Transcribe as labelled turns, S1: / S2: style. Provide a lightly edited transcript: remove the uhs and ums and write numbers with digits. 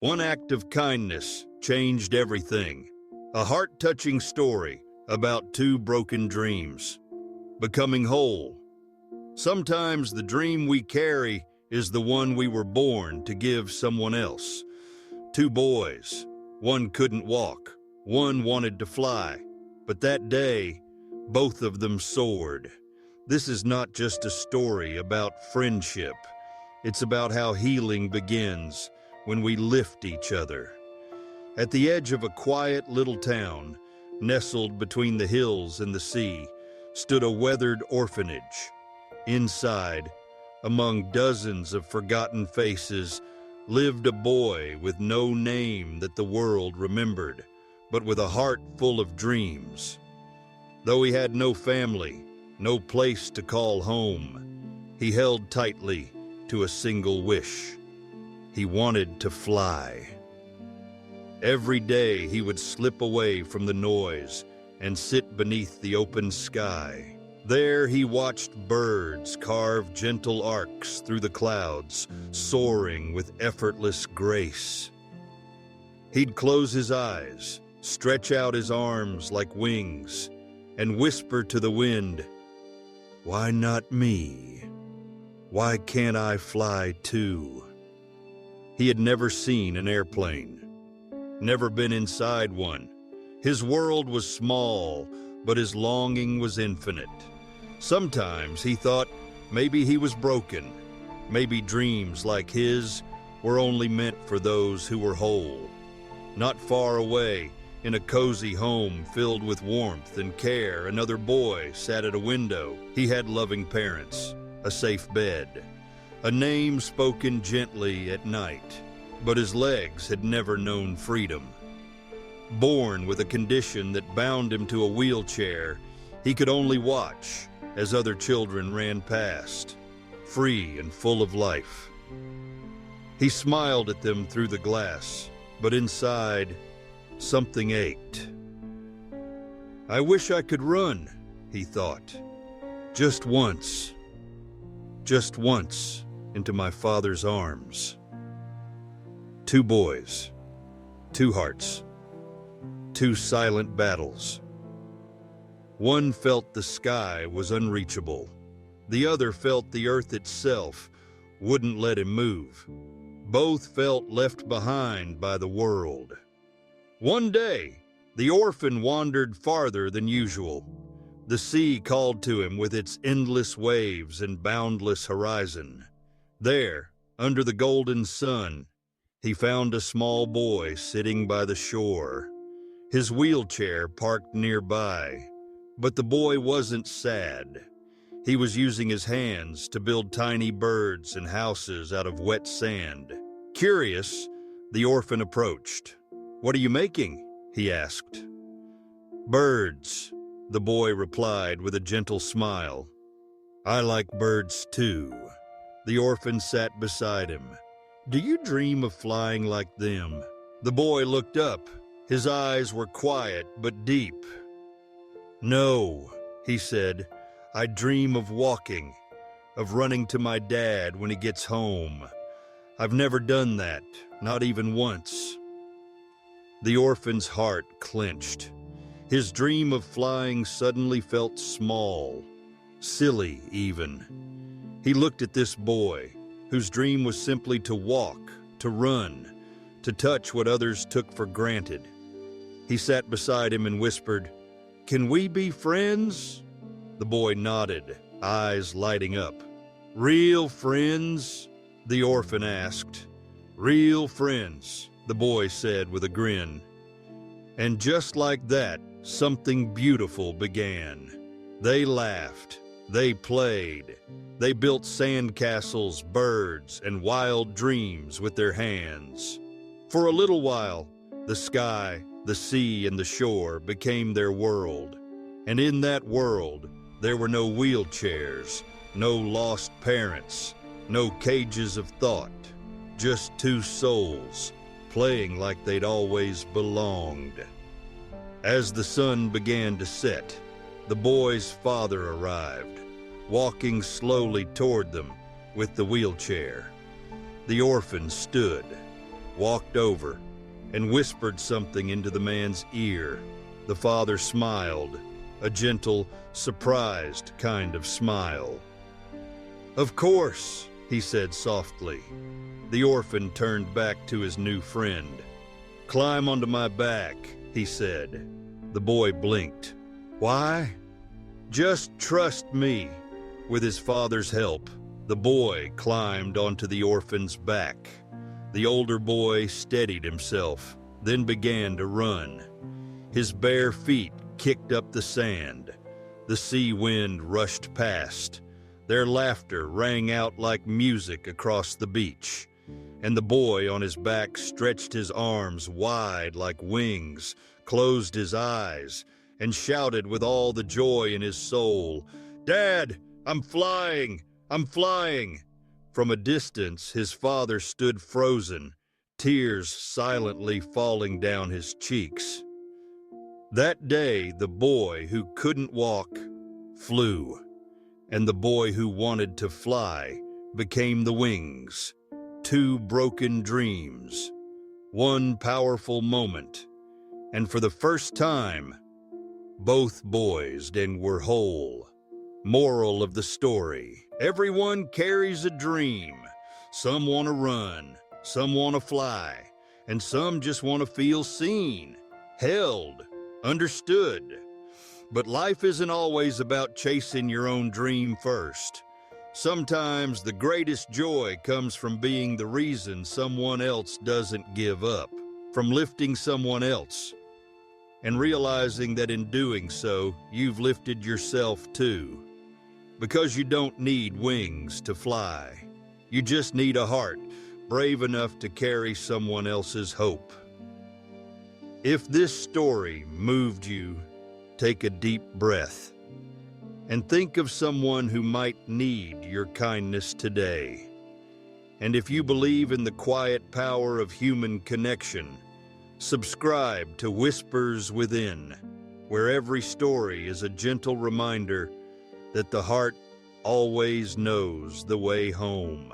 S1: One act of kindness changed everything. A heart-touching story about two broken dreams becoming whole. Sometimes the dream we carry is the one we were born to give someone else. Two boys. One couldn't walk. One wanted to fly. But that day, both of them soared. This is not just a story about friendship. It's about how healing begins when we lift each other. At the edge of a quiet little town, nestled between the hills and the sea, stood a weathered orphanage. Inside, among dozens of forgotten faces, lived a boy with no name that the world remembered, but with a heart full of dreams. Though he had no family, no place to call home, he held tightly to a single wish. He wanted to fly. Every day he would slip away from the noise and sit beneath the open sky. There he watched birds carve gentle arcs through the clouds, soaring with effortless grace. He'd close his eyes, stretch out his arms like wings, and whisper to the wind, "Why not me? Why can't I fly too?" He had never seen an airplane, never been inside one. His world was small, but his longing was infinite. Sometimes he thought maybe he was broken, maybe dreams like his were only meant for those who were whole. Not far away, in a cozy home filled with warmth and care, another boy sat at a window. He had loving parents, a safe bed, a name spoken gently at night, but his legs had never known freedom. Born with a condition that bound him to a wheelchair, he could only watch as other children ran past, free and full of life. He smiled at them through the glass, but inside, something ached. "I wish I could run," he thought. Just once into my father's arms." Two boys, two hearts, two silent battles. One felt the sky was unreachable. The other felt the earth itself wouldn't let him move. Both felt left behind by the world. One day, the orphan wandered farther than usual. The sea called to him with its endless waves and boundless horizon. There, under the golden sun, he found a small boy sitting by the shore, his wheelchair parked nearby. But the boy wasn't sad. He was using his hands to build tiny birds and houses out of wet sand. Curious, the orphan approached. "What are you making?" he asked. "Birds," the boy replied with a gentle smile. "I like birds too." The orphan sat beside him. "Do you dream of flying like them?" The boy looked up. His eyes were quiet but deep. "No," he said, "I dream of walking, of running to my dad when he gets home. I've never done that, not even once." The orphan's heart clenched. His dream of flying suddenly felt small, silly even. He looked at this boy, whose dream was simply to walk, to run, to touch what others took for granted. He sat beside him and whispered, "Can we be friends?" The boy nodded, eyes lighting up. "Real friends?" the orphan asked. "Real friends," the boy said with a grin. And just like that, something beautiful began. They laughed, they played, they built sandcastles, birds, and wild dreams with their hands. For a little while, the sky, the sea, and the shore became their world. And in that world, there were no wheelchairs, no lost parents, no cages of thought, just two souls playing like they'd always belonged. As the sun began to set, the boy's father arrived, walking slowly toward them with the wheelchair. The orphan stood, walked over and whispered something into the man's ear. The father smiled, a gentle, surprised kind of smile. "Of course," he said softly. The orphan turned back to his new friend. "Climb onto my back," he said. The boy blinked. "Why?" "Just trust me." With his father's help, the boy climbed onto the orphan's back. The older boy steadied himself, then began to run. His bare feet kicked up the sand. The sea wind rushed past. Their laughter rang out like music across the beach. And the boy on his back stretched his arms wide like wings, closed his eyes, and shouted with all the joy in his soul, "Dad, I'm flying! I'm flying!" From a distance, his father stood frozen, tears silently falling down his cheeks. That day, the boy who couldn't walk flew, and the boy who wanted to fly became the wings. Two broken dreams, one powerful moment, and for the first time, both boys were whole. Moral of the story: everyone carries a dream. Some want to run, some want to fly, and some just want to feel seen, held, understood. But life isn't always about chasing your own dream first. Sometimes the greatest joy comes from being the reason someone else doesn't give up, from lifting someone else, and realizing that in doing so, you've lifted yourself too. Because you don't need wings to fly. You just need a heart brave enough to carry someone else's hope. If this story moved you, take a deep breath and think of someone who might need your kindness today. And if you believe in the quiet power of human connection, subscribe to Whispers Within, where every story is a gentle reminder that the heart always knows the way home.